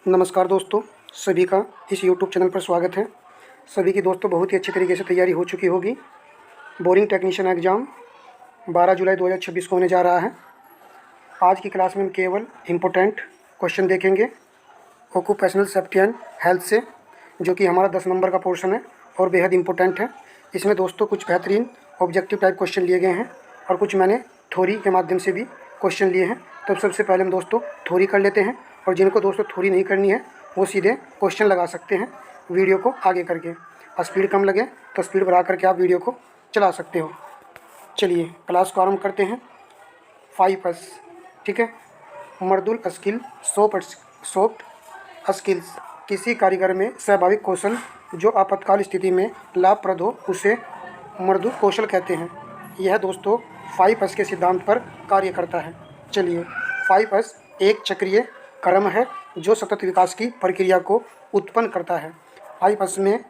नमस्कार दोस्तों, सभी का इस YouTube चैनल पर स्वागत है। सभी की दोस्तों बहुत ही अच्छी तरीके से तैयारी हो चुकी होगी। बोरिंग टेक्नीशियन एग्ज़ाम 12 जुलाई 2026 को होने जा रहा है। आज की क्लास में हम केवल इम्पोर्टेंट क्वेश्चन देखेंगे ऑक्यूपेशनल सेफ्टी एंड हेल्थ से, जो कि हमारा 10 नंबर का पोर्शन है और बेहद इम्पोर्टेंट है। इसमें दोस्तों कुछ बेहतरीन ऑब्जेक्टिव टाइप क्वेश्चन लिए गए हैं और कुछ मैंने थ्योरी के माध्यम से भी क्वेश्चन लिए हैं। तो सबसे पहले हम दोस्तों थ्योरी कर लेते हैं, और जिनको दोस्तों थ्योरी नहीं करनी है वो सीधे क्वेश्चन लगा सकते हैं वीडियो को आगे करके। स्पीड कम लगे तो स्पीड बढ़ा करके आप वीडियो को चला सकते हो। चलिए क्लास को आरम्भ करते हैं। 5S, ठीक है। मर्दुल स्किल सॉफ्ट स्किल्स, किसी कारीगर में स्वाभाविक कौशल जो आपातकाल स्थिति में लाभप्रद हो उसे मर्दुल कौशल कहते हैं। यह दोस्तों 5S के सिद्धांत पर कार्य करता है। चलिए, 5S एक चक्रीय क्रम है जो सतत विकास की प्रक्रिया को उत्पन्न करता है। 5S में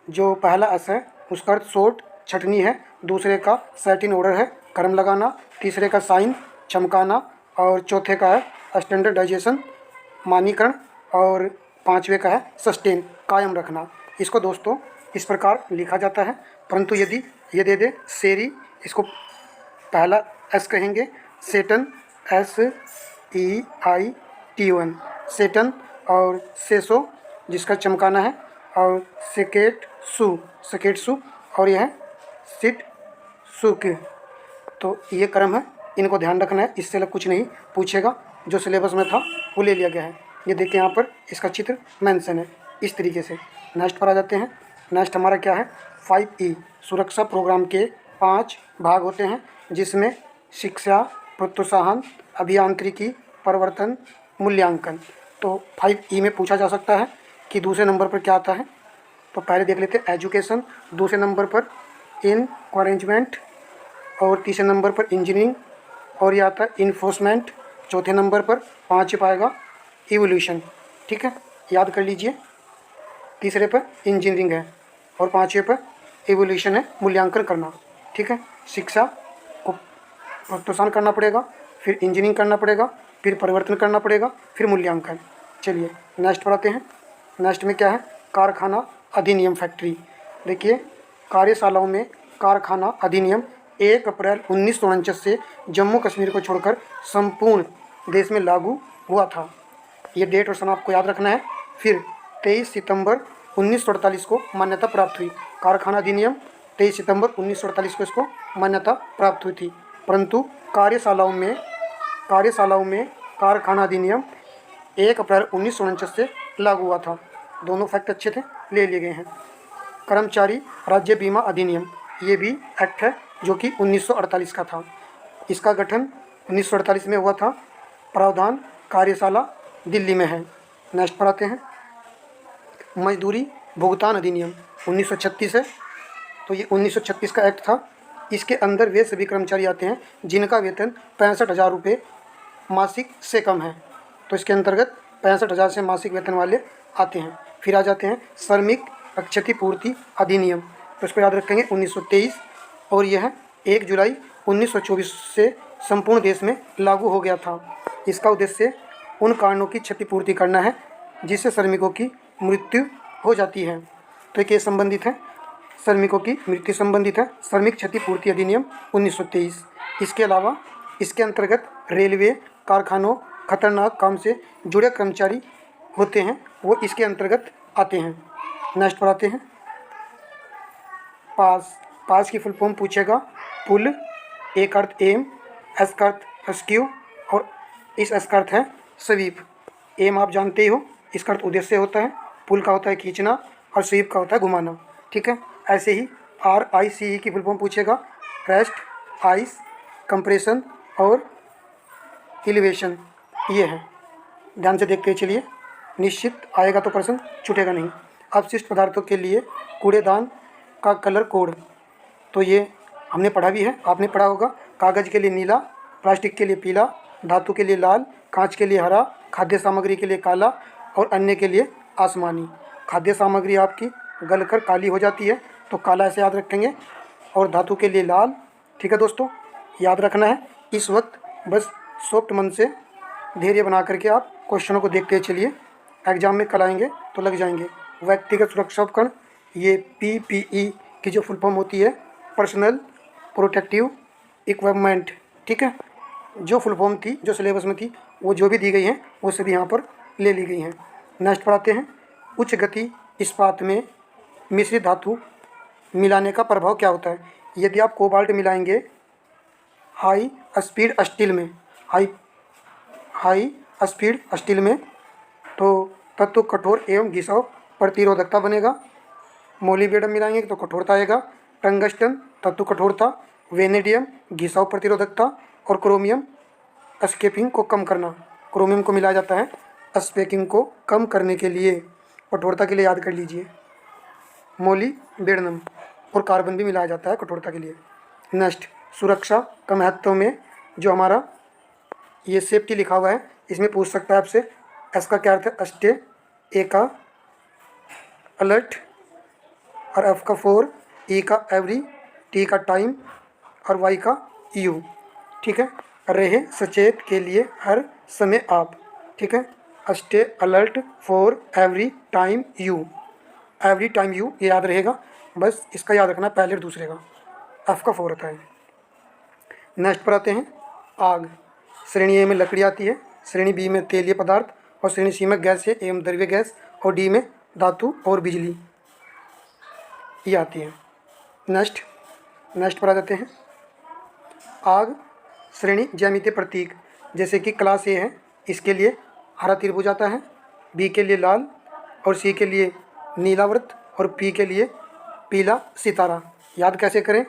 जो पहला एस है उसका अर्थ शॉर्ट छटनी है, दूसरे का सैटिन ऑर्डर है क्रम लगाना, तीसरे का साइन चमकाना, और चौथे का है स्टैंडर्डाइजेशन मानीकरण, और पांचवे का है सस्टेन कायम रखना। इसको दोस्तों इस प्रकार लिखा जाता है, परंतु यदि ये दे दे सेरी, इसको पहला एस कहेंगे, सेटन SEITON सेटन, और सेसो जिसका चमकाना है, और सकेटसु और यह है सिट सुक। तो ये क्रम है, इनको ध्यान रखना है। इससे अलग कुछ नहीं पूछेगा, जो सिलेबस में था वो ले लिया गया है। ये देखिए यहाँ पर इसका चित्र मेंशन है इस तरीके से। नेक्स्ट पर आ जाते हैं। नेक्स्ट हमारा क्या है, 5E सुरक्षा प्रोग्राम के 5 भाग होते हैं, जिसमें शिक्षा, प्रोत्साहन, अभियांत्रिकी, परिवर्तन, मूल्यांकन। तो 5E में पूछा जा सकता है कि दूसरे नंबर पर क्या आता है। तो पहले देख लेते हैं एजुकेशन, दूसरे नंबर पर इनकरेजमेंट, और तीसरे नंबर पर इंजीनियरिंग, और यह आता है इन्फोर्समेंट। चौथे नंबर पर 5 पाएगा इवोल्यूशन, ठीक है, याद कर लीजिए। तीसरे पर इंजीनियरिंग है और पाँचवें पर इवोल्यूशन है, मूल्यांकन करना, ठीक है। शिक्षा को प्रोत्साहन करना पड़ेगा, फिर इंजीनियरिंग करना पड़ेगा, फिर परिवर्तन करना पड़ेगा, फिर मूल्यांकन। चलिए नेक्स्ट पर आते हैं। नेक्स्ट में क्या है, कारखाना अधिनियम फैक्ट्री। देखिए, कार्यशालाओं में कारखाना अधिनियम 1 अप्रैल 1949 से जम्मू कश्मीर को छोड़कर संपूर्ण देश में लागू हुआ था। ये डेट और सन आपको याद रखना है। फिर 23 सितंबर 1948 को मान्यता प्राप्त हुई। कारखाना अधिनियम 23 सितंबर 1948 को इसको मान्यता प्राप्त हुई थी, परंतु कार्यशालाओं में कारखाना अधिनियम 1 अप्रैल 1949 से लागू हुआ था। दोनों फैक्ट अच्छे थे, ले लिए गए हैं। कर्मचारी राज्य बीमा अधिनियम, ये भी एक्ट है जो कि 1948 का था। इसका गठन 1948 में हुआ था। प्रावधान कार्यशाला दिल्ली में है। नेक्स्ट पर आते हैं। मजदूरी भुगतान अधिनियम 1936 है। तो ये 1936 का एक्ट था। इसके अंदर वे सभी कर्मचारी आते हैं जिनका वेतन 65,000 रुपये मासिक से कम है। तो इसके अंतर्गत 65,000 से मासिक वेतन वाले आते हैं। फिर आ जाते हैं श्रमिक क्षतिपूर्ति अधिनियम। तो इसको याद रखेंगे 1923, और यह 1 जुलाई 1924 से संपूर्ण देश में लागू हो गया था। इसका उद्देश्य उन कारणों की क्षतिपूर्ति करना है जिससे श्रमिकों की मृत्यु हो जाती है। तो ये संबंधित है, श्रमिकों की मृत्यु संबंधित है, श्रमिक क्षतिपूर्ति अधिनियम 1923। इसके अलावा इसके अंतर्गत रेलवे कारखानों खतरनाक काम से जुड़े कर्मचारी होते हैं, वो इसके अंतर्गत आते हैं। नेक्स्ट पर आते हैं। पास की फुल फॉर्म पूछेगा। पुल, ए का अर्थ एम, एस का अर्थ रेस्क्यू, और इस एस का अर्थ है स्वीप। एम आप जानते ही हो, इसका अर्थ उद्देश्य होता है, पुल का होता है खींचना, और स्वीप का होता है घुमाना, ठीक है। ऐसे ही RICE की फुल फॉर्म पूछेगा। रेस्ट, आइस, कंप्रेशन और एलिवेशन, ये है। ध्यान से देखते चलिए, निश्चित आएगा तो प्रश्न छूटेगा नहीं। अपशिष्ट पदार्थों के लिए कूड़ेदान का कलर कोड, तो ये हमने पढ़ा भी है, आपने पढ़ा होगा। कागज़ के लिए नीला, प्लास्टिक के लिए पीला, धातु के लिए लाल, कांच के लिए हरा, खाद्य सामग्री के लिए काला, और अन्य के लिए आसमानी। खाद्य सामग्री आपकी गलकर काली हो जाती है तो काला ऐसे याद रखेंगे, और धातु के लिए लाल, ठीक है दोस्तों, याद रखना है। इस वक्त बस सॉफ्ट मन से धैर्य बना करके आप क्वेश्चनों को देखते चलिए, एग्ज़ाम में कल आएंगे तो लग जाएंगे। व्यक्तिगत सुरक्षा उपकरण, ये PPE की जो फुल फॉर्म होती है पर्सनल प्रोटेक्टिव इक्विपमेंट, ठीक है। जो फुल फॉर्म थी, जो सिलेबस में थी, वो जो भी दी गई हैं वो सभी यहाँ पर ले ली गई हैं। नेक्स्ट पढ़ाते हैं, उच्च गति इस्पात में मिश्रित धातु मिलाने का प्रभाव क्या होता है। यदि आप कोबाल्ट मिलाएंगे हाई स्पीड स्टील में, हाई स्पीड स्टील में, तो तत्व कठोर एवं घिसाव प्रतिरोधकता बनेगा। मोलिब्डेनम मिलाएंगे तो कठोरता आएगा। टंगस्टन तत्व कठोरता, वेनेडियम घिसाव प्रतिरोधकता, और क्रोमियम स्केपिंग को कम करना। क्रोमियम को मिलाया जाता है स्पेकिंग को कम करने के लिए, कठोरता के लिए याद कर लीजिए। मोलिब्डेनम और कार्बन भी मिलाया जाता है कठोरता के लिए। नेक्स्ट, सुरक्षा का महत्व में जो हमारा ये सेफ्टी लिखा हुआ है, इसमें पूछ सकता है आपसे, एस का क्या अर्थ है स्टे, ए का अलर्ट और एफ का फोर, ई का एवरी, टी का टाइम और वाई का यू, ठीक है। रहे सचेत के लिए हर समय आप, ठीक है। Stay alert for every time you, every time you, ये याद रहेगा, बस इसका याद रखना पहले और दूसरे का, एफ का फोर होता है। नेक्स्ट पर आते हैं, आग। श्रेणी ए में लकड़ी आती है, श्रेणी बी में तेलीय पदार्थ, और श्रेणी सी में गैस एवं द्रव्य गैस, और डी में धातु और बिजली ये आती है। नेक्स्ट पर आ जाते हैं, आग श्रेणी ज्यामितीय प्रतीक, जैसे कि क्लास ए है, इसके लिए हरा त्रिभुज आता है, बी के लिए लाल, और सी के लिए नीला वृत्त, और पी के लिए पीला सितारा। याद कैसे करें,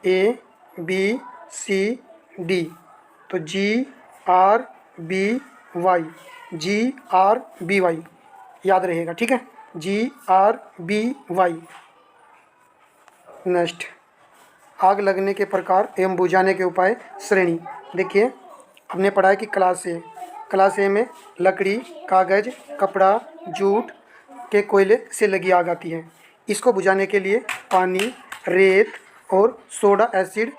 A B C D, तो GRBY, GRBY याद रहेगा, ठीक है, GRBY। नेक्स्ट, आग लगने के प्रकार एवं बुझाने के उपाय श्रेणी। देखिए, हमने पढ़ा है कि क्लास ए में लकड़ी, कागज़, कपड़ा, जूट के कोयले से लगी आग आती है। इसको बुझाने के लिए पानी, रेत और सोडा एसिड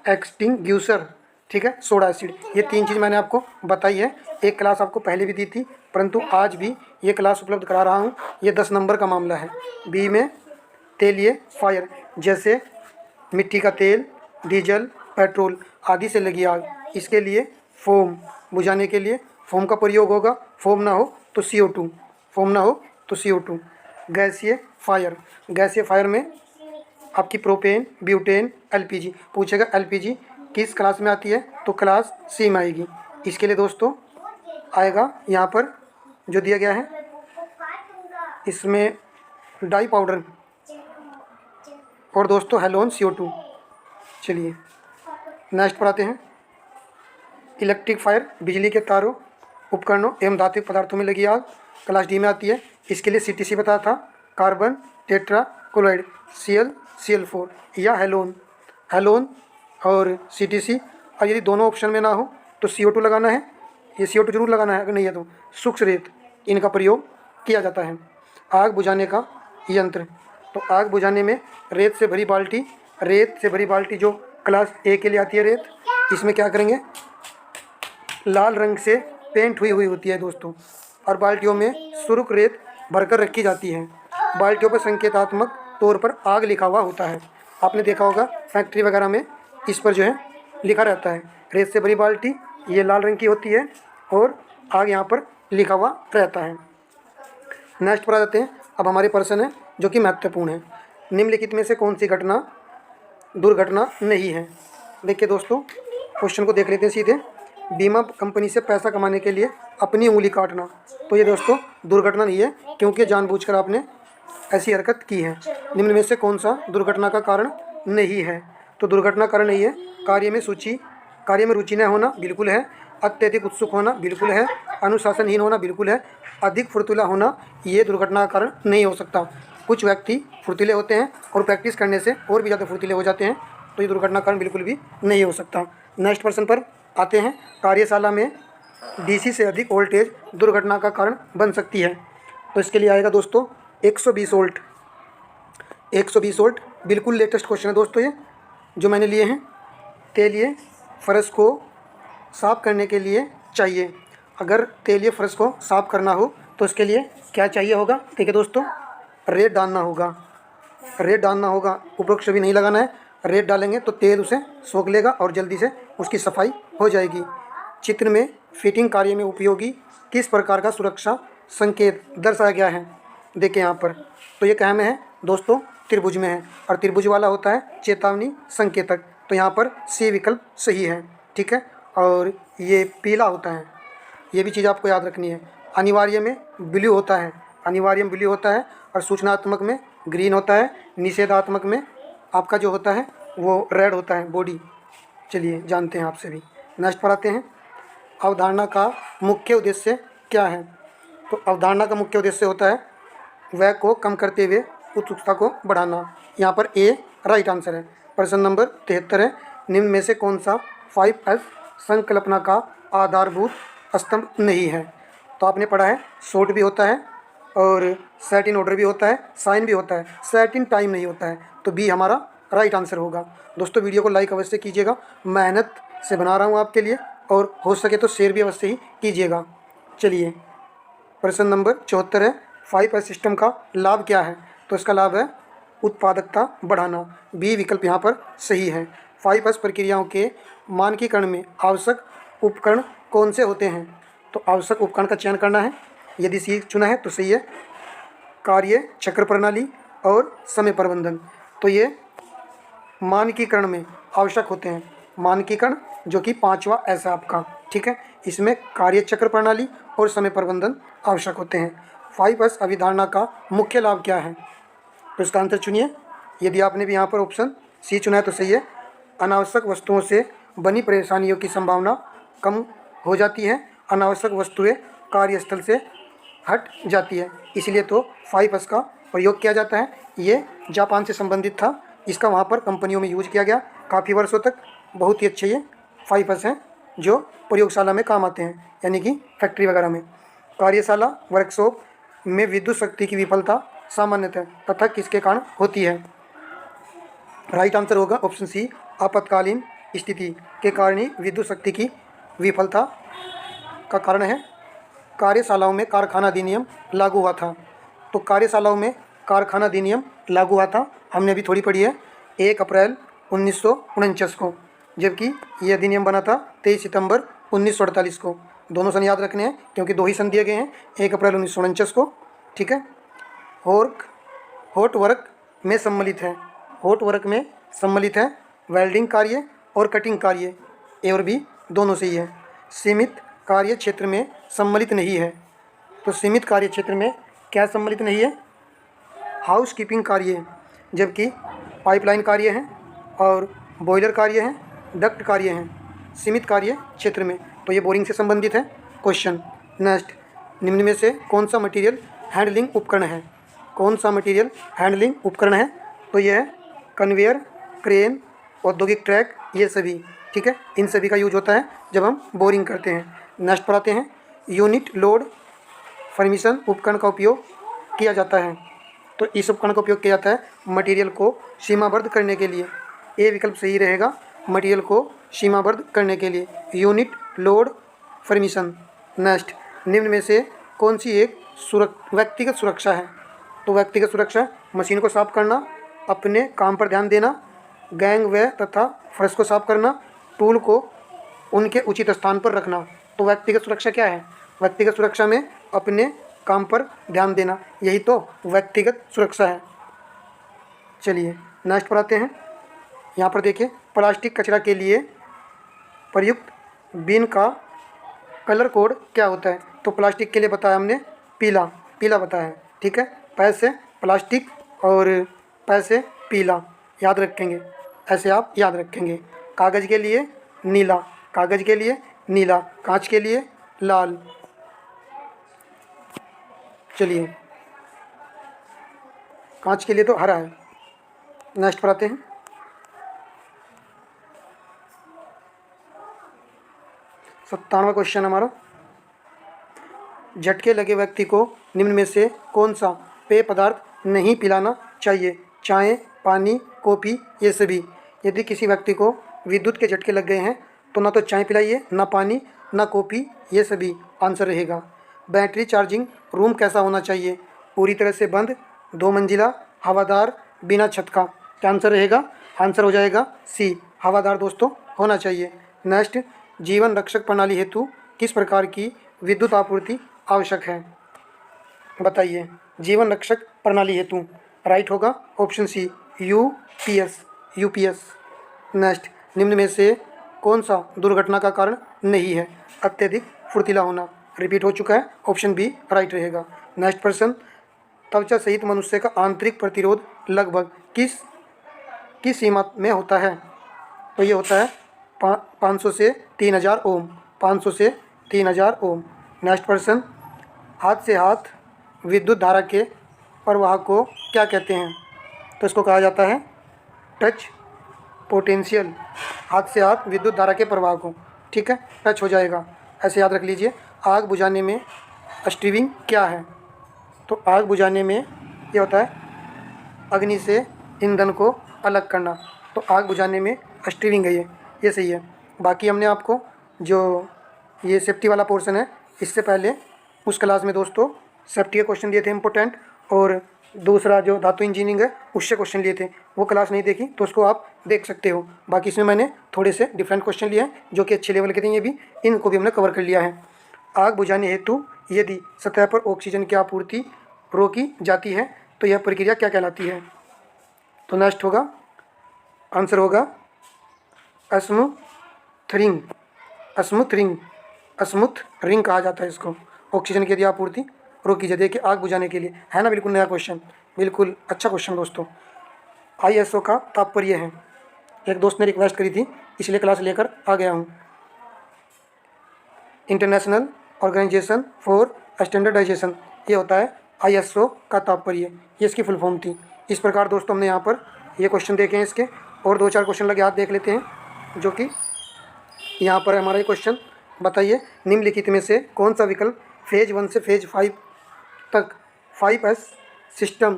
एक्सटिंग्यूशर, ठीक है, सोडा एसिड, ये तीन चीज़ मैंने आपको बताई है। एक क्लास आपको पहले भी दी थी, परंतु आज भी ये क्लास उपलब्ध करा रहा हूँ। ये 10 नंबर का मामला है। बी में तेलीय फायर, जैसे मिट्टी का तेल, डीजल, पेट्रोल आदि से लगी आग, इसके लिए फोम, बुझाने के लिए फोम का प्रयोग होगा। फोम ना हो तो CO2, गैसीय फायर में आपकी प्रोपेन, ब्यूटेन, LPG पूछेगा। LPG किस क्लास में आती है, तो क्लास सी में आएगी। इसके लिए दोस्तों आएगा यहाँ पर जो दिया गया है, इसमें डाई पाउडर और दोस्तों हेलोन CO2। चलिए नेक्स्ट पर आते हैं, इलेक्ट्रिक फायर, बिजली के तारों, उपकरणों एवं धात्विक पदार्थों में लगी आग, क्लास डी में आती है। इसके लिए CTC बताया था, कार्बन टेट्राक्लोराइड, CL4 या हेलोन और CTC। और यदि दोनों ऑप्शन में ना हो तो CO2 लगाना है, ये CO2 जरूर लगाना है, अगर नहीं है तो सूक्ष्म रेत, इनका प्रयोग किया जाता है। आग बुझाने का यंत्र, तो आग बुझाने में रेत से भरी बाल्टी जो क्लास ए के लिए आती है रेत, इसमें क्या करेंगे, लाल रंग से पेंट हुई होती है दोस्तों, और बाल्टियों में सुर्ख रेत भरकर रखी जाती है। बाल्टियों पर संकेतात्मक तौर पर आग लिखा हुआ होता है। आपने देखा होगा फैक्ट्री वगैरह में इस पर जो है लिखा रहता है, रेत से भरी बाल्टी, ये लाल रंग की होती है और आग यहाँ पर लिखा हुआ रहता है। नेक्स्ट पर आ जाते हैं, अब हमारे प्रश्न है जो कि महत्वपूर्ण है। निम्नलिखित में से कौन सी घटना दुर्घटना नहीं है। देखिए दोस्तों, क्वेश्चन को देख लेते हैं सीधे। बीमा कंपनी से पैसा कमाने के लिए अपनी उंगली काटना, तो ये दोस्तों दुर्घटना नहीं है, क्योंकि जानबूझकर आपने ऐसी हरकत की है। निम्न में से कौन सा दुर्घटना का कारण नहीं है, तो दुर्घटना कारण नहीं है। कार्य में रुचि न होना बिल्कुल है, अत्यधिक उत्सुक होना बिल्कुल है, अनुशासनहीन होना बिल्कुल है, अधिक फुर्तीला होना ये दुर्घटना का कारण नहीं हो सकता। कुछ व्यक्ति फुर्तीले होते हैं और प्रैक्टिस करने से और भी ज़्यादा फुर्तीले हो जाते हैं, तो ये दुर्घटना कारण बिल्कुल भी नहीं हो सकता। नेक्स्ट प्रश्न पर आते हैं, कार्यशाला में DC से अधिक वोल्टेज दुर्घटना का कारण बन सकती है, तो इसके लिए आएगा दोस्तों 120 वोल्ट। 120 वोल्ट बिल्कुल लेटेस्ट क्वेश्चन है दोस्तों, ये जो मैंने लिए हैं। तेलीय फर्श को साफ करने के लिए चाहिए अगर तेलीय फर्श को साफ करना हो तो उसके लिए क्या चाहिए होगा? ठीक है दोस्तों, रेत डालना होगा। रेत डालना होगा, उपरोक्त भी नहीं लगाना है। रेत डालेंगे तो तेल उसे सोख लेगा और जल्दी से उसकी सफाई हो जाएगी। चित्र में फिटिंग कार्य में उपयोगी किस प्रकार का सुरक्षा संकेत दर्शाया गया है? देखिए यहाँ पर, तो ये क्या में है दोस्तों? त्रिभुज में है, और त्रिभुज वाला होता है चेतावनी संकेतक। तो यहाँ पर सी विकल्प सही है, ठीक है। और ये पीला होता है, ये भी चीज़ आपको याद रखनी है। अनिवार्य में ब्लू होता है, अनिवार्य में ब्लू होता है, और सूचनात्मक में ग्रीन होता है। निषेधात्मक में आपका जो होता है वो रेड होता है, बॉडी। चलिए जानते हैं आपसे भी। नेक्स्ट पर आते हैं, अवधारणा का मुख्य उद्देश्य क्या है? तो अवधारणा का मुख्य उद्देश्य होता है वह को कम करते हुए उत्सुकता को बढ़ाना। यहाँ पर ए राइट आंसर है। प्रश्न नंबर 73 है, निम्न में से कौन सा 5S संकल्पना का आधारभूत स्तंभ नहीं है? तो आपने पढ़ा है शॉर्ट भी होता है और सेट इन ऑर्डर भी होता है, साइन भी होता है, सेट इन टाइम नहीं होता है। तो बी हमारा राइट आंसर होगा। दोस्तों वीडियो को लाइक अवश्य कीजिएगा, मेहनत से बना रहा हूँ आपके लिए, और हो सके तो शेयर भी अवश्य ही कीजिएगा। चलिए प्रश्न नंबर 74 है, 5S सिस्टम का लाभ क्या है? तो इसका लाभ है उत्पादकता बढ़ाना। बी विकल्प यहाँ पर सही है। 5S प्रक्रियाओं के मानकीकरण में आवश्यक उपकरण कौन से होते हैं? तो आवश्यक उपकरण का चयन करना है। यदि सी चुना है तो सही है, कार्य चक्र प्रणाली और समय प्रबंधन। तो ये मानकीकरण में आवश्यक होते हैं। मानकीकरण जो कि 5वां ऐसा आपका, ठीक है, इसमें कार्य चक्र प्रणाली और समय प्रबंधन आवश्यक होते हैं। 5S अभिधारणा का मुख्य लाभ क्या है? तो इसका आंसर चुनिए। यदि आपने भी यहाँ पर ऑप्शन सी चुना है तो सही है, अनावश्यक वस्तुओं से बनी परेशानियों की संभावना कम हो जाती है। अनावश्यक वस्तुएं कार्यस्थल से हट जाती है, इसलिए तो 5S का प्रयोग किया जाता है। ये जापान से संबंधित था, इसका वहाँ पर कंपनियों में यूज किया गया काफ़ी वर्षों तक। बहुत ही अच्छे ये 5S हैं जो प्रयोगशाला में काम आते हैं, यानी कि फैक्ट्री वगैरह में। कार्यशाला वर्कशॉप में विद्युत शक्ति की विफलता सामान्यतः तथा किसके कारण होती है? राइट आंसर होगा ऑप्शन सी, आपातकालीन स्थिति के कारण ही विद्युत शक्ति की विफलता का कारण है। कार्यशालाओं में कारखाना अधिनियम लागू हुआ था। तो कार्यशालाओं में कारखाना अधिनियम लागू हुआ था, हमने अभी थोड़ी पढ़ी है, 1 अप्रैल 1949 को, जबकि ये अधिनियम बना था 23 सितंबर 1948 को। दोनों सन याद रखने हैं क्योंकि 2 ही सन दिए गए हैं, 1 अप्रैल 1949 को, ठीक है। हॉट वर्क में सम्मिलित है, हॉट वर्क में सम्मिलित है वेल्डिंग कार्य और कटिंग कार्य, ए और बी दोनों से ही है। सीमित कार्य क्षेत्र में सम्मिलित नहीं है। तो सीमित कार्य क्षेत्र में क्या सम्मिलित नहीं है? हाउस कीपिंग कार्य, जबकि पाइपलाइन कार्य है और बॉयलर कार्य है, डक्ट कार्य हैं सीमित कार्य क्षेत्र में। तो ये बोरिंग से संबंधित है क्वेश्चन। नेक्स्ट, निम्न में से कौन सा मटेरियल हैंडलिंग उपकरण है? कौन सा मटेरियल हैंडलिंग उपकरण है? तो ये है कन्वेयर, क्रेन, औद्योगिक ट्रैक, ये सभी, ठीक है, इन सभी का यूज होता है जब हम बोरिंग करते हैं। नेक्स्ट पर आते हैं, यूनिट लोड फॉर्मेशन उपकरण का उपयोग किया जाता है। तो इस उपकरण का उपयोग किया जाता है मटेरियल को सीमाबद्ध करने के लिए। ए विकल्प सही रहेगा, मटेरियल को सीमाबद्ध करने के लिए, यूनिट लोड फॉर्मेशन। नेक्स्ट, निम्न में से कौन सी एक व्यक्तिगत सुरक्षा है? तो व्यक्तिगत सुरक्षा मशीन को साफ करना, अपने काम पर ध्यान देना, गैंग वे तथा फर्श को साफ करना, टूल को उनके उचित स्थान पर रखना। तो व्यक्तिगत सुरक्षा क्या है? व्यक्तिगत सुरक्षा में अपने काम पर ध्यान देना, यही तो व्यक्तिगत सुरक्षा है। चलिए नेक्स्ट पर आते हैं। यहाँ पर देखिए, प्लास्टिक कचरा के लिए प्रयुक्त बिन का कलर कोड क्या होता है? तो प्लास्टिक के लिए बताया हमने पीला, पीला बताया है, ठीक है। पैसे प्लास्टिक और पैसे पीला याद रखेंगे, ऐसे आप याद रखेंगे। कागज़ के लिए नीला, कागज़ के लिए नीला, कांच के लिए लाल। चलिए, कांच के लिए तो हरा है। नेक्स्ट पर आते हैं। 97वां क्वेश्चन हमारा, झटके लगे व्यक्ति को निम्न में से कौन सा पेय पदार्थ नहीं पिलाना चाहिए? चाय, पानी, कॉफ़ी, ये सभी। यदि किसी व्यक्ति को विद्युत के झटके लग गए हैं तो ना तो चाय पिलाइए, ना पानी, ना कॉपी, ये सभी आंसर रहेगा। बैटरी चार्जिंग रूम कैसा होना चाहिए? पूरी तरह से बंद, 2 मंजिला, हवादार, बिना छत का। क्या आंसर रहेगा? आंसर हो जाएगा सी, हवादार दोस्तों होना चाहिए। नेक्स्ट, जीवन रक्षक प्रणाली हेतु किस प्रकार की विद्युत आपूर्ति आवश्यक है? बताइए। जीवन रक्षक प्रणाली हेतु राइट होगा ऑप्शन सी, यूपीएस। नेक्स्ट, निम्न में से कौन सा दुर्घटना का कारण नहीं है? अत्यधिक फुर्तीला होना। रिपीट हो चुका है, ऑप्शन बी राइट रहेगा। नेक्स्ट प्रश्न, त्वचा सहित मनुष्य का आंतरिक प्रतिरोध लगभग किस सीमा में होता है? तो ये होता है 500 से 3000 ओम। 500 से 3000 ओम। नेक्स्ट प्रश्न, हाथ से हाथ विद्युत धारा के प्रवाह को क्या कहते हैं? तो इसको कहा जाता है टच पोटेंशियल। हाथ से हाथ विद्युत धारा के प्रवाह को, ठीक है, टच हो जाएगा, ऐसे याद रख लीजिए। आग बुझाने में स्टीविंग क्या है? तो आग बुझाने में ये होता है अग्नि से ईंधन को अलग करना। तो आग बुझाने में स्टीविंग है, ये सही है। बाकी हमने आपको जो ये सेफ्टी वाला पोर्शन है, इससे पहले उस क्लास में दोस्तों सेफ्टी के क्वेश्चन दिए थे इम्पोर्टेंट, और दूसरा जो धातु इंजीनियरिंग है उससे क्वेश्चन लिए थे। वो क्लास नहीं देखी तो उसको आप देख सकते हो। बाकी इसमें मैंने थोड़े से डिफरेंट क्वेश्चन लिए हैं जो कि अच्छे लेवल के थे, ये भी इनको भी हमने कवर कर लिया है। आग बुझाने हेतु यदि सतह पर ऑक्सीजन की आपूर्ति रोकी जाती है तो यह प्रक्रिया क्या कहलाती है? तो नेक्स्ट होगा, आंसर होगा स्मूथरिंग। स्मूथरिंग कहा जाता है इसको। ऑक्सीजन की यदि आपूर्ति रोकी जाए, देखिए आग बुझाने के लिए, है ना, बिल्कुल नया क्वेश्चन, बिल्कुल अच्छा क्वेश्चन दोस्तों। ISO का तात्पर्य है, एक दोस्त ने रिक्वेस्ट करी थी इसलिए क्लास लेकर आ गया हूँ। इंटरनेशनल ऑर्गेनाइजेशन फॉर स्टैंडर्डाइजेशन, ये होता है ISO का तात्पर्य, ये इसकी फुल फॉर्म थी। इस प्रकार दोस्तों हमने यहाँ पर ये क्वेश्चन देखे हैं इसके, और 2-4 क्वेश्चन लगे हाथ देख लेते हैं जो कि यहाँ पर हमारा ये क्वेश्चन। बताइए, निम्नलिखित में से कौन सा विकल्प फेज 1 से फेज 5 तक 5S सिस्टम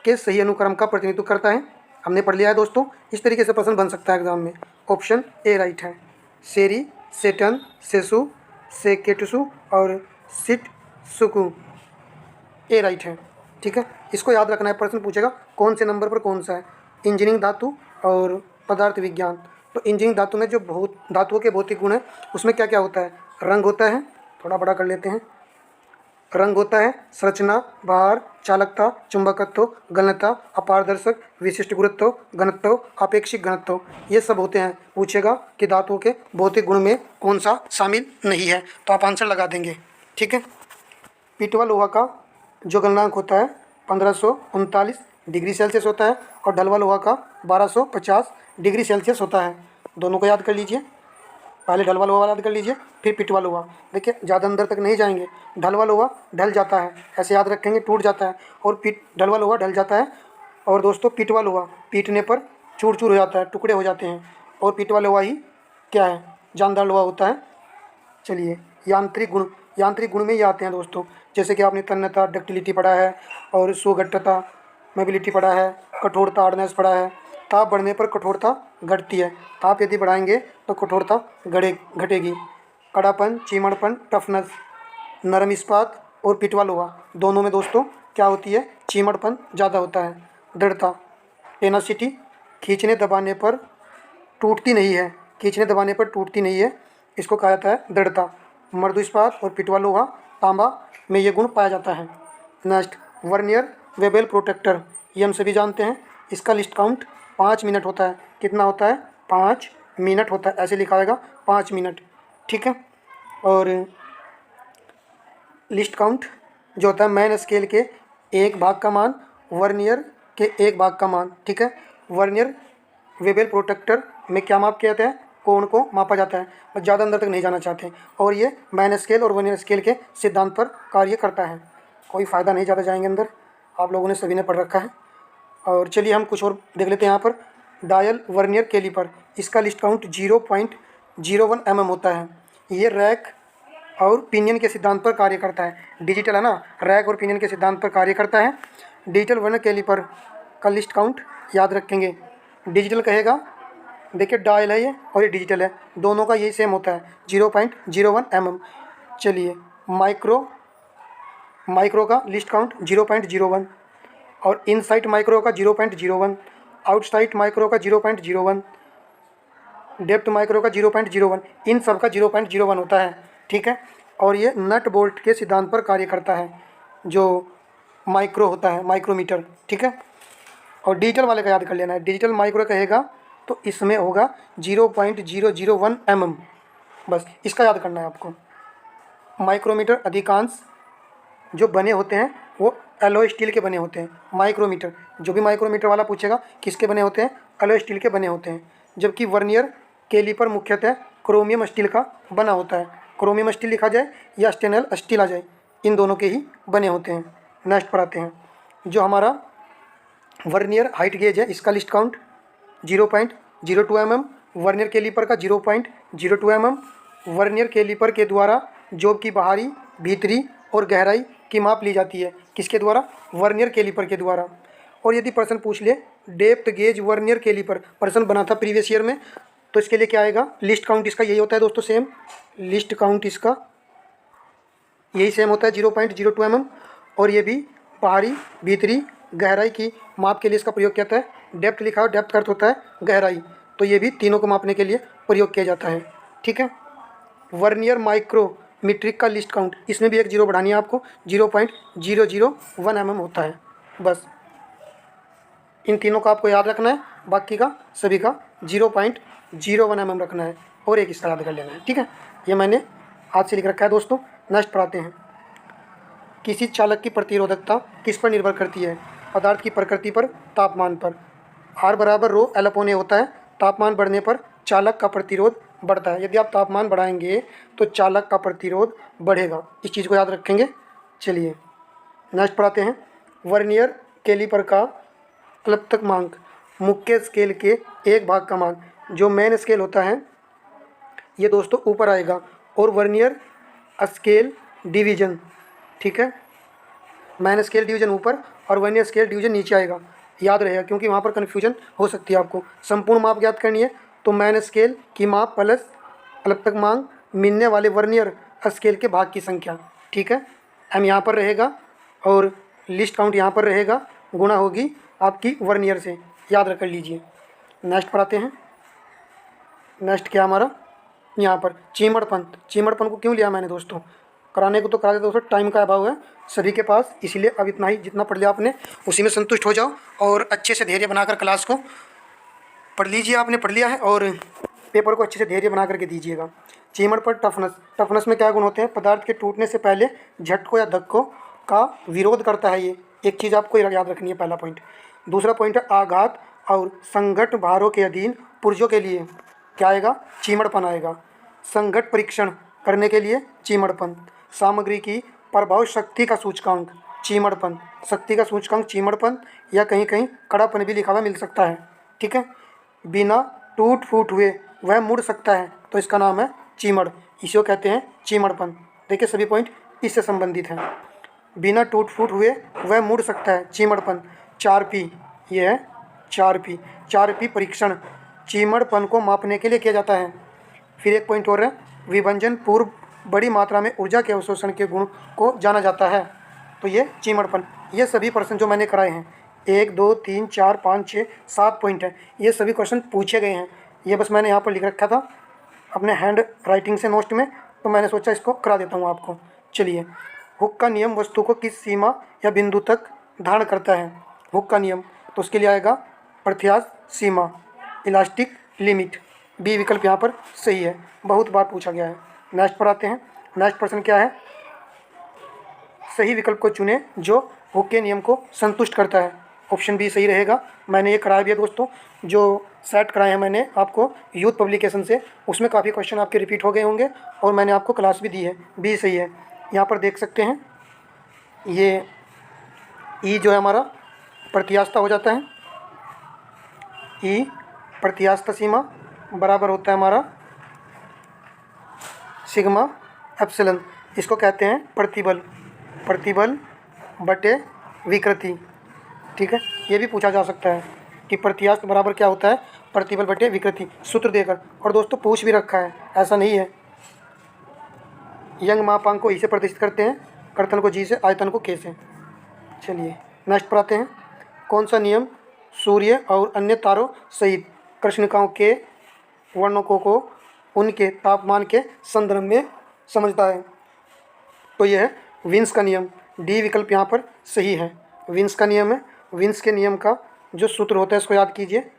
के सही अनुक्रम का प्रतिनिधित्व करता है? हमने पढ़ लिया है दोस्तों, इस तरीके से प्रश्न बन सकता है एग्जाम में। ऑप्शन ए राइट है, सेरी, सेटन, सेसु, सेकेटसु और सिटसुकु, ए राइट है, ठीक है। इसको याद रखना है, प्रश्न पूछेगा कौन से नंबर पर कौन सा है। इंजीनियरिंग धातु और पदार्थ विज्ञान, तो इंजीनियरिंग धातु में जो धातुओं के भौतिक गुण है उसमें क्या क्या होता है? रंग होता है, थोड़ा बड़ा कर लेते हैं, रंग होता है, संरचना, भार, चालकता, चुंबकत्व, घनत्व, अपारदर्शक, विशिष्ट गुरुत्व, घनत्व, आपेक्षिक घनत्व, ये सब होते हैं। पूछेगा कि धातुओं के भौतिक गुण में कौन सा शामिल नहीं है, तो आप आंसर लगा देंगे, ठीक है। पीटवा लोहा का जो गलनांक होता है 1539 डिग्री सेल्सियस होता है, और ढलवा लोहा का 1250 डिग्री सेल्सियस होता है। दोनों को याद कर लीजिए, पहले ढलवा लोहा वाला याद कर लीजिए, फिर पिटवा लोहा। देखिए ज़्यादा अंदर तक नहीं जाएंगे, ढलवा लोहा ढल जाता है, ऐसे याद रखेंगे, टूट जाता है, और ढलवा लोहा ढल जाता है। और दोस्तों पिटवा लोहा पीटने पर चूर चूर हो जाता है, टुकड़े हो जाते हैं, और पिटवा लोहा ही क्या है? जानदार लोहा होता है। चलिए, यांत्रिक गुण में ये आते हैं दोस्तों, जैसे कि आपने तन्यता, डक्टिलिटी पढ़ा है, और सुगठता, मोबिलिटी पढ़ा है, कठोरता, हार्डनेस पढ़ा है। ताप बढ़ने पर कठोरता घटती है, ताप यदि बढ़ाएंगे तो कठोरता घटेगी। कड़ापन, चीमड़पन, टफनेस, नरम इस्पात और पिटवा लोहा, दोनों में दोस्तों क्या होती है? चीमड़पन ज़्यादा होता है। दृढ़ता, टेनासिटी, खींचने दबाने पर टूटती नहीं है, खींचने दबाने पर टूटती नहीं है, इसको कहा जाता है दृढ़ता। मृदु इस्पात और पिटवा लोहा, तांबा में ये गुण पाया जाता है। नेक्स्ट, वर्नियर वेबल प्रोटेक्टर, ये हम सभी जानते हैं, इसका लिस्ट काउंट 5 मिनट होता है। कितना होता है? 5 मिनट होता है, ऐसे लिखा जाएगा 5 मिनट, ठीक है। और लिस्ट काउंट जो होता है मैन स्केल के 1 भाग का मान, वर्नियर के 1 भाग का मान, ठीक है। वर्नियर वेबल प्रोटेक्टर में क्या माप किया जाता है? कोण को मापा जाता है, और ज़्यादा अंदर तक नहीं जाना चाहते, और ये मैन स्केल और वर्नियर स्केल के सिद्धांत पर कार्य करता है। कोई फ़ायदा नहीं, ज़्यादा जाएंगे अंदर, आप लोगों ने सभी ने पढ़ रखा है। और चलिए हम कुछ और देख लेते हैं यहाँ पर। डायल वर्नियर कैलिपर, इसका लिस्ट काउंट 0.01 mm होता है। ये रैक और पिनियन के सिद्धांत पर कार्य करता है। डिजिटल है ना, रैक और पिनियन के सिद्धांत पर कार्य करता है। डिजिटल वर्नियर कैलिपर का लिस्ट काउंट याद रखेंगे, डिजिटल कहेगा देखिए डायल है ये और ये डिजिटल है, दोनों का यही सेम होता है 0.01 mm। चलिए माइक्रो का लिस्ट काउंट 0.01 और इनसाइड माइक्रो का 0.01, आउटसाइड माइक्रो का 0.01, डेप्थ माइक्रो का 0.01, इन सब का 0.01 होता है। ठीक है, और ये नट बोल्ट के सिद्धांत पर कार्य करता है जो माइक्रो होता है, माइक्रोमीटर। ठीक है, और डिजिटल वाले का याद कर लेना है, डिजिटल माइक्रो कहेगा तो इसमें होगा 0.001 mm, बस इसका याद करना है आपको। माइक्रोमीटर अधिकांश जो बने होते हैं वो एलॉय स्टील के बने होते हैं। माइक्रोमीटर, जो भी माइक्रोमीटर वाला पूछेगा किसके बने होते हैं, एलॉय स्टील के बने होते हैं। जबकि वर्नियर कैलिपर मुख्यतः क्रोमियम स्टील का बना होता है। क्रोमियम स्टील लिखा जाए या स्टेनल स्टील आ जाए, इन दोनों के ही बने होते हैं। नेक्स्ट पर आते हैं, जो हमारा वर्नियर हाइट गेज है इसका least count 0.02 mm, vernier calliper का 0.02 mm। वर्नियर कैलिपर के द्वारा जॉब की बाहरी, भीतरी और गहराई की माप ली जाती है। किसके द्वारा, वर्नियर कैलिपर के द्वारा। और यदि प्रश्न पूछ ले डेप्थ गेज वर्नियर कैलिपर, प्रश्न बना था प्रीवियस ईयर में, तो इसके लिए क्या आएगा, लिस्ट काउंट इसका यही होता है दोस्तों, सेम लिस्ट काउंट इसका यही सेम होता है 0.02 mm। और ये भी बाहरी, भीतरी, गहराई की माप के लिए इसका प्रयोग किया जाता है। डेप्थ लिखा हो, डेप्थ का अर्थ होता है गहराई, तो ये भी तीनों को मापने के लिए प्रयोग किया जाता है। ठीक है, वर्नियर माइक्रोमीट्रिक का लिस्ट काउंट, इसमें भी एक जीरो बढ़ानी है आपको, 0.001 mm होता है। बस इन तीनों का आपको याद रखना है, बाकी का सभी का 0.01 mm रखना है और एक इसका याद कर लेना है। ठीक है, ये मैंने आज से लिख रखा है दोस्तों। नेक्स्ट पर आते हैं, किसी चालक की प्रतिरोधकता किस पर निर्भर करती है, पदार्थ की प्रकृति पर, तापमान पर। R बराबर रो L अपॉन A होता है, तापमान बढ़ने पर चालक का प्रतिरोध बढ़ता है। यदि आप तापमान बढ़ाएंगे तो चालक का प्रतिरोध बढ़ेगा, इस चीज़ को याद रखेंगे। चलिए नेक्स्ट पर आते हैं, वर्नियर कैलिपर का अल्पतमांक मुख्य स्केल के एक भाग का मान, जो मेन स्केल होता है ये दोस्तों ऊपर आएगा, और वर्नियर स्केल डिवीजन, ठीक है, मैन स्केल डिवीजन ऊपर और वर्नियर स्केल डिवीजन नीचे आएगा, याद रहेगा क्योंकि वहाँ पर कन्फ्यूजन हो सकती है आपको। संपूर्ण माप याद करनी है तो मैन स्केल की माप प्लस अल्पतमांक मिलने वाले वर्नियर स्केल के भाग की संख्या। ठीक है, एम यहाँ पर रहेगा और लिस्ट काउंट यहाँ पर रहेगा, गुणा होगी आपकी वर्नियर से, याद रख लीजिए। नेक्स्ट पर आते हैं, नेक्स्ट क्या हमारा यहाँ पर चीमड़पन। चीमड़पन को क्यों लिया मैंने दोस्तों, कराने को तो करा देते दोस्तों, टाइम का अभाव है सभी के पास, इसलिए अब इतना ही, जितना पढ़ लिया आपने उसी में संतुष्ट हो जाओ और अच्छे से धैर्य बनाकर क्लास को पढ़ लीजिए। आपने पढ़ लिया है और पेपर को अच्छे से धैर्य बना करके दीजिएगा। चीमड़ पर टफनेस, टफनेस में क्या गुण होते हैं, पदार्थ के टूटने से पहले झटकों या धक्कों का विरोध करता है। ये एक चीज़ आपको याद रखनी है, पहला पॉइंट। दूसरा पॉइंट है आघात और संघट भारों के अधीन पुर्जों के लिए क्या आएगा, चीमड़पन आएगा। संघट परीक्षण करने के लिए चीमड़पन। सामग्री की प्रभाव शक्ति का सूचकांक चीमड़पन, शक्ति का सूचकांक चीमड़पन, या कहीं कहीं कड़ापन भी लिखा हुआ मिल सकता है। ठीक है, बिना टूट फूट हुए वह मुड़ सकता है तो इसका नाम है चीमड़, इसे कहते हैं चीमड़पन। देखिए सभी पॉइंट इससे संबंधित हैं। बिना टूट फूट हुए वह मुड़ सकता है, चीमड़पन। 4P, ये है 4P। 4P परीक्षण चीमड़पन को मापने के लिए किया जाता है। फिर एक पॉइंट और है, विभंजन पूर्व बड़ी मात्रा में ऊर्जा के अवशोषण के गुण को जाना जाता है, तो ये चीमड़पन। ये सभी प्रश्न जो मैंने कराए हैं, 1 2 3 4 5 6 7 पॉइंट है, ये सभी क्वेश्चन पूछे गए हैं। ये बस मैंने यहाँ पर लिख रखा था अपने हैंड राइटिंग से नोट में, तो मैंने सोचा इसको करा देता हूँ आपको। चलिए, हुक का नियम वस्तु को किस सीमा या बिंदु तक धारण करता है, हुक का नियम, तो उसके लिए आएगा प्रत्यास्थ सीमा, इलास्टिक लिमिट। बी विकल्प यहाँ पर सही है, बहुत बार पूछा गया है। नेक्स्ट पर आते हैं, नेक्स्ट प्रश्न क्या है, सही विकल्प को चुने जो हुक के नियम को संतुष्ट करता है। ऑप्शन बी सही रहेगा। मैंने ये कराया भी है दोस्तों, जो सेट कराए हैं मैंने आपको यूथ पब्लिकेशन से, उसमें काफ़ी क्वेश्चन आपके रिपीट हो गए होंगे और मैंने आपको क्लास भी दी है। बी सही है। यहाँ पर देख सकते हैं, ये ई जो है हमारा प्रत्यास्थता हो जाता है, ई प्रत्यास्थ सीमा बराबर होता है हमारा सिग्मा एप्सिलॉन, इसको कहते हैं प्रतिबल, प्रतिबल बटे विकृति। ठीक है, ये भी पूछा जा सकता है कि प्रत्यास्थ बराबर क्या होता है, प्रतिबल बटे विकृति सूत्र देकर। और दोस्तों पूछ भी रखा है, ऐसा नहीं है। यंग मापांक को ई से प्रदर्शित करते हैं, कर्तन को जी से, आयतन को के से। चलिए नेक्स्ट पर आते हैं। कौन सा नियम सूर्य और अन्य तारों सहित कृष्णिकाओं के वर्णकों को उनके तापमान के संदर्भ में समझता है? तो यह है विन्स का नियम। डी विकल्प यहाँ पर सही है, विन्स का नियम है। विन्स के नियम का जो सूत्र होता है इसको याद कीजिए,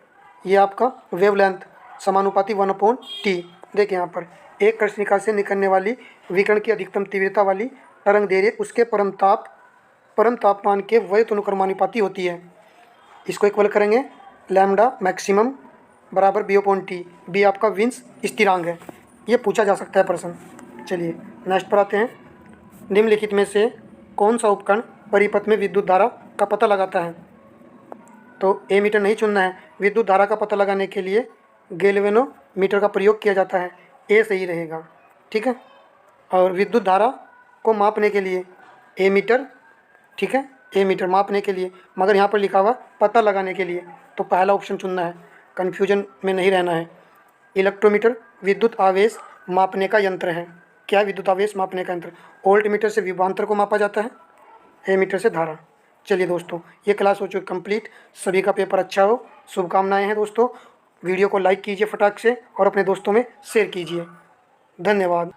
ये आपका वेवलेंथ समानुपाती 1/t। देखिए यहाँ पर एक कृष्णिका से निकलने वाली विकिरण की अधिकतम तीव्रता वाली तरंग दैर्घ्य उसके परम तापमान के व्युत्क्रमानुपाती होती है। इसको इक्वल करेंगे लैम्डा मैक्सिमम बराबर b/t। बी आपका विन्स स्थिरांक है, ये पूछा जा सकता है प्रश्न। चलिए नेक्स्ट पर आते हैं। निम्नलिखित में से कौन सा उपकरण परिपथ में विद्युत धारा का पता लगाता है? तो एमीटर नहीं चुनना है। विद्युत धारा का पता लगाने के लिए गैल्वेनोमीटर का प्रयोग किया जाता है, ए सही रहेगा, ठीक है। और विद्युत धारा को मापने के लिए एमीटर, ठीक है, एमीटर मापने के लिए, मगर यहाँ पर लिखा हुआ पता लगाने के लिए, तो पहला ऑप्शन चुनना है, कन्फ्यूजन में नहीं रहना है। इलेक्ट्रोमीटर विद्युत आवेश मापने का यंत्र है। क्या विद्युत आवेश मापने का यंत्र? वोल्ट मीटर से विभवांतर को मापा जाता है, एमीटर से धारा। चलिए दोस्तों ये क्लास हो चुकी कंप्लीट। सभी का पेपर अच्छा हो, शुभकामनाएं हैं दोस्तों। वीडियो को लाइक कीजिए फटाक से और अपने दोस्तों में शेयर कीजिए। धन्यवाद।